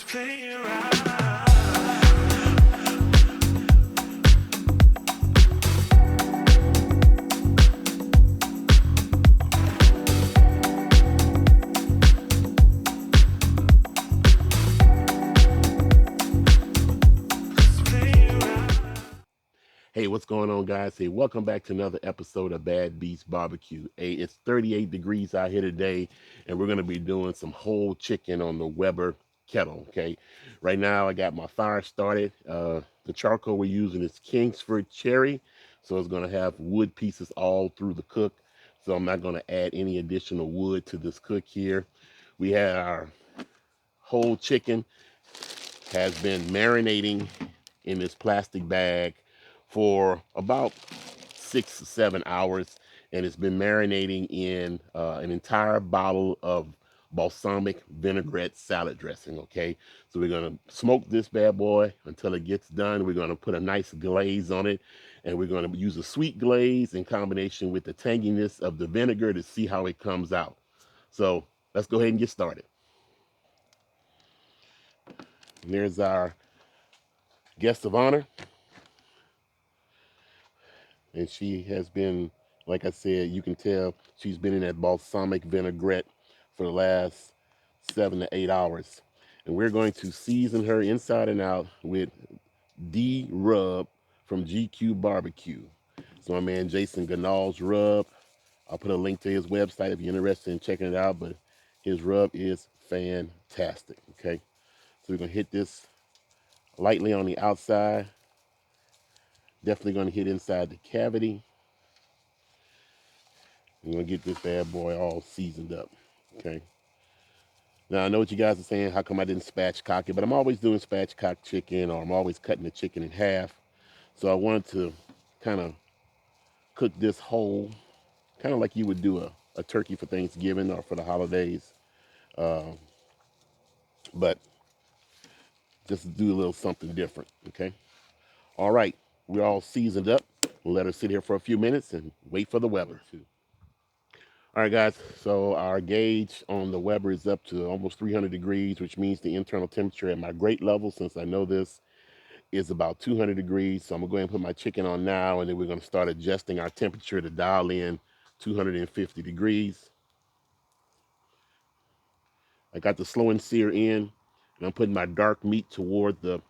play around. Hey, what's going on, guys? Hey, welcome back to another episode of Bad Beats Barbecue. Hey, it's 38 degrees out here today, and we're going to be doing some whole chicken on the Weber kettle. Okay, right now I got my fire started. The charcoal we're using is Kingsford Cherry, so it's going to have wood pieces all through the cook. So I'm not going to add any additional wood to this cook here. We have our whole chicken has been marinating in this plastic bag for about 6 to 7 hours, and it's been marinating in an entire bottle of balsamic vinaigrette salad dressing. Okay, so we're gonna smoke this bad boy until it gets done. We're gonna put a nice glaze on it, and we're gonna use a sweet glaze in combination with the tanginess of the vinegar to see how it comes out. So let's go ahead and get started. And there's our guest of honor, and she has been, like I said, you can tell she's been in that balsamic vinaigrette for the last 7 to 8 hours. And we're going to season her inside and out with D rub from GQue BBQ. So my man Jason Ganal's rub. I'll put a link to his website if you're interested in checking it out, but his rub is fantastic. Okay, so we're gonna hit this lightly on the outside. Definitely gonna hit inside the cavity. We're gonna get this bad boy all seasoned up. Okay. Now I know what you guys are saying. How come I didn't spatchcock it? But I'm always doing spatchcock chicken, or I'm always cutting the chicken in half. So I wanted to kind of cook this whole, kind of like you would do a turkey for Thanksgiving or for the holidays. Uh, but just do a little something different. Okay. All right. We're all seasoned up. We'll let her sit here for a few minutes and wait for the Weber. All right, guys. So our gauge on the Weber is up to almost 300 degrees, which means the internal temperature at my grate level, since I know this, is about 200 degrees. So I'm gonna go ahead and put my chicken on now, and then we're gonna start adjusting our temperature to dial in 250 degrees. I got the Slow N Sear in, and I'm putting my dark meat toward the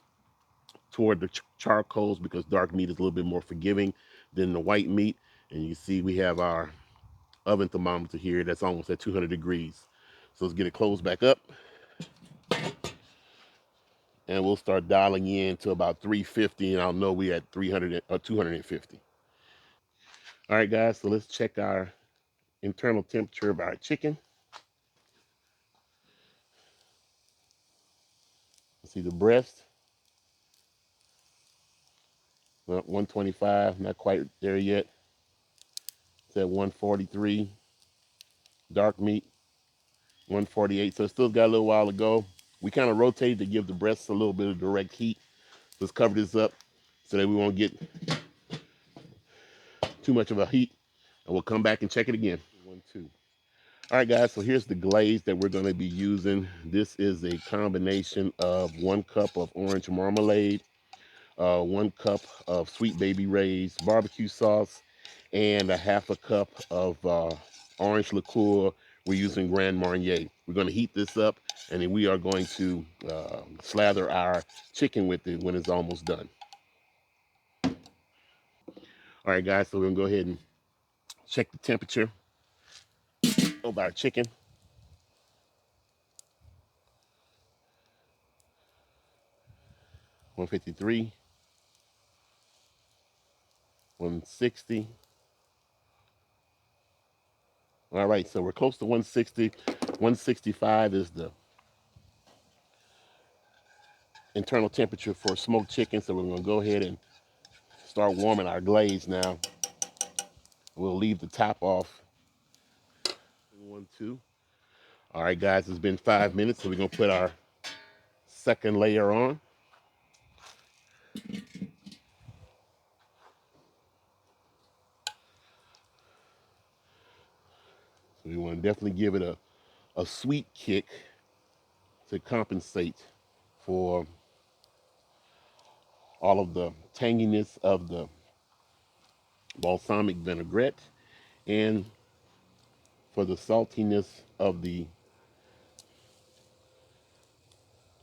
charcoals, because dark meat is a little bit more forgiving than the white meat. And you see we have our oven thermometer here that's almost at 200 degrees. So let's get it closed back up, and we'll start dialing in to about 350, and I'll know we at 300 or 250. All right, guys, so let's check our internal temperature of our chicken. See the breast, well, 125, not quite there yet. It's at 143. Dark meat, 148. So it's still got a little while to go. We kind of rotated to give the breasts a little bit of direct heat. Let's cover this up so that we won't get too much of a heat, and we'll come back and check it again. 1, 2. All right, guys, so here's the glaze that we're going to be using. This is a combination of 1 cup of orange marmalade, 1 cup of sweet baby Ray's barbecue sauce, and a half a cup of orange liqueur. We're using Grand Marnier. We're going to heat this up, and then we are going to slather our chicken with it when it's almost done. All right, guys, so we're going to go ahead and check the temperature of our chicken. 153, 160. All right, so we're close to 160. 165 is the internal temperature for smoked chicken. So we're gonna go ahead and start warming our glaze now. We'll leave the top off. 1, 2. All right, guys, it's been 5 minutes, so we're gonna put our second layer on. So we want to definitely give it a sweet kick to compensate for all of the tanginess of the balsamic vinaigrette and for the saltiness of the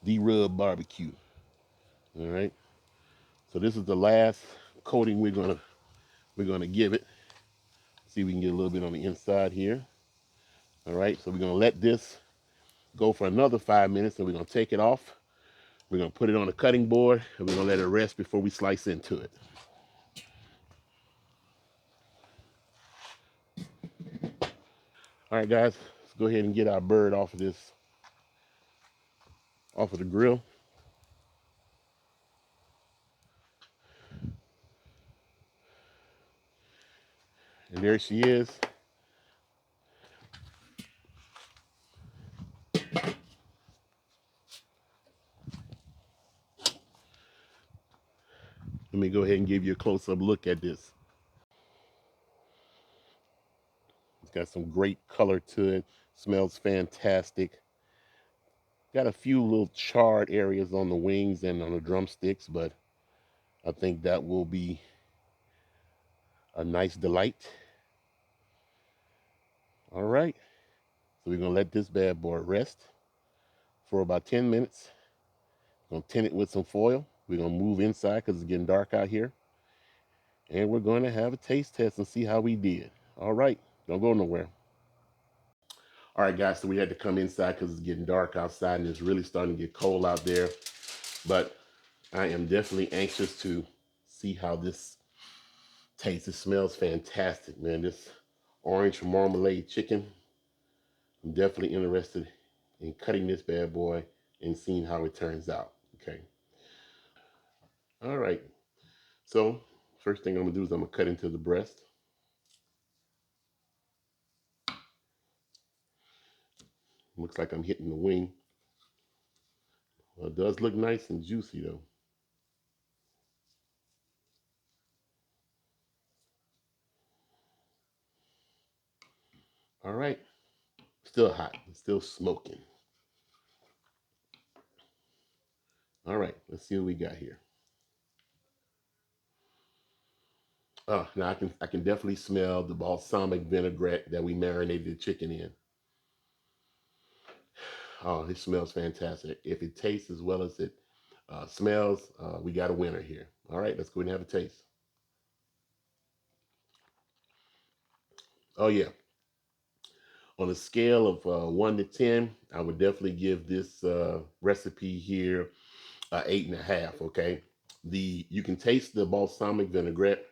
D-rub barbecue. All right. So this is the last coating we're gonna give it. See if we can get a little bit on the inside here. All right. So we're gonna let this go for another 5 minutes, and we're gonna take it off. We're gonna put it on a cutting board, and we're gonna let it rest before we slice into it. All right, guys. Let's go ahead and get our bird off of the grill. And there she is. Let me go ahead and give you a close-up look at this. It's got some great color to it. Smells fantastic. Got a few little charred areas on the wings and on the drumsticks, but I think that will be a nice delight. All right. So we're going to let this bad boy rest for about 10 minutes. We're going to tint it with some foil. We're going to move inside because it's getting dark out here. And we're going to have a taste test and see how we did. All right. Don't go nowhere. All right, guys. So we had to come inside because it's getting dark outside and it's really starting to get cold out there. But I am definitely anxious to see how this tastes. It smells fantastic, man. This orange marmalade chicken. I'm definitely interested in cutting this bad boy and seeing how it turns out. Okay. All right. So first thing I'm gonna do is I'm gonna cut into the breast. Looks like I'm hitting the wing. Well, it does look nice and juicy though. All right. Still hot. It's still smoking. All right. Let's see what we got here. Now I can definitely smell the balsamic vinaigrette that we marinated the chicken in. Oh, it smells fantastic. If it tastes as well as it smells, we got a winner here. All right, let's go ahead and have a taste. Oh yeah, on a scale of 1 to 10, I would definitely give this recipe here 8.5. Okay, you can taste the balsamic vinaigrette,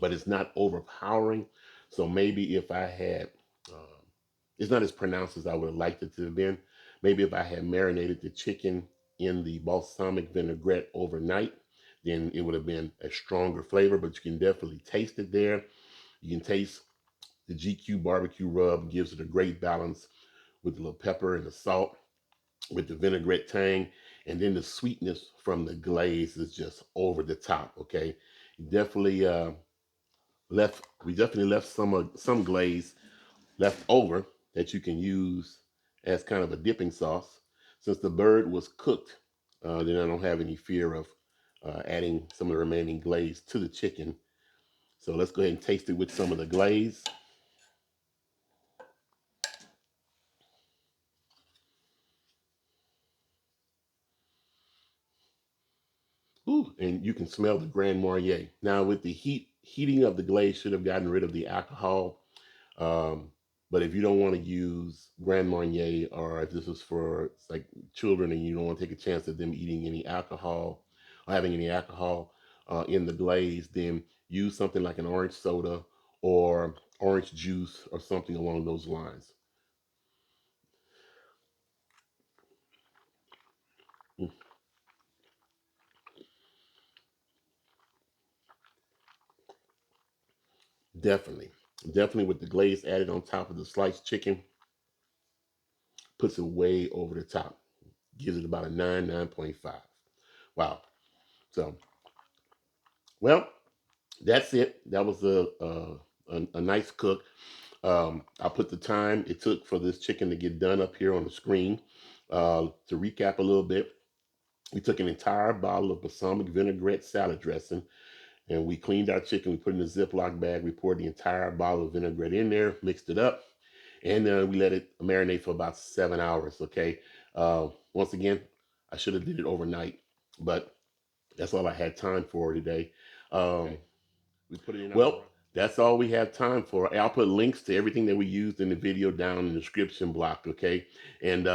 but it's not overpowering. So maybe if I had, uh, it's not as pronounced as I would have liked it to have been. Maybe if I had marinated the chicken in the balsamic vinaigrette overnight, then it would have been a stronger flavor. But you can definitely taste it there. You can taste the GQue barbecue rub gives it a great balance with the little pepper and the salt, with the vinaigrette tang, and then the sweetness from the glaze is just over the top. Okay, definitely we definitely left some glaze left over that you can use as kind of a dipping sauce. Since the bird was cooked, then I don't have any fear of adding some of the remaining glaze to the chicken. So let's go ahead and taste it with some of the glaze. Ooh, and you can smell the Grand Marnier. Now with the heating of the glaze should have gotten rid of the alcohol. Um, but if you don't want to use Grand Marnier, or if this is for like children and you don't want to take a chance of them eating any alcohol or having any alcohol in the glaze, then use something like an orange soda or orange juice or something along those lines. Mm, definitely, definitely with the glaze added on top of the sliced chicken, puts it way over the top. Gives it about a 9.5. Wow. So, well, that's it. That was a nice cook. I put the time it took for this chicken to get done up here on the screen. To recap a little bit, We took an entire bottle of balsamic vinaigrette salad dressing, and we cleaned our chicken. We put it in a Ziploc bag. We poured the entire bottle of vinaigrette in there, mixed it up, and we let it marinate for about 7 hours. Okay. Once again, I should have did it overnight, but that's all I had time for today. Okay. We put it in. Well, that's all we have time for. I'll put links to everything that we used in the video down in the description block. Okay, and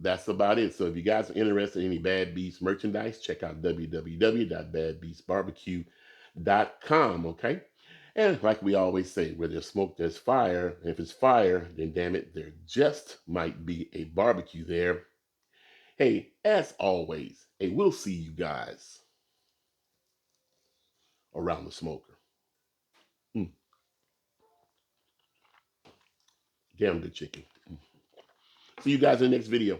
that's about it. So if you guys are interested in any Bad Beast merchandise, check out www.badbeastbarbecue.com. Okay. And like we always say, where there's smoke, there's fire. And if it's fire, then damn it, there just might be a barbecue there. Hey, as always, hey, we'll see you guys around the smoker. Damn good chicken. See you guys in the next video.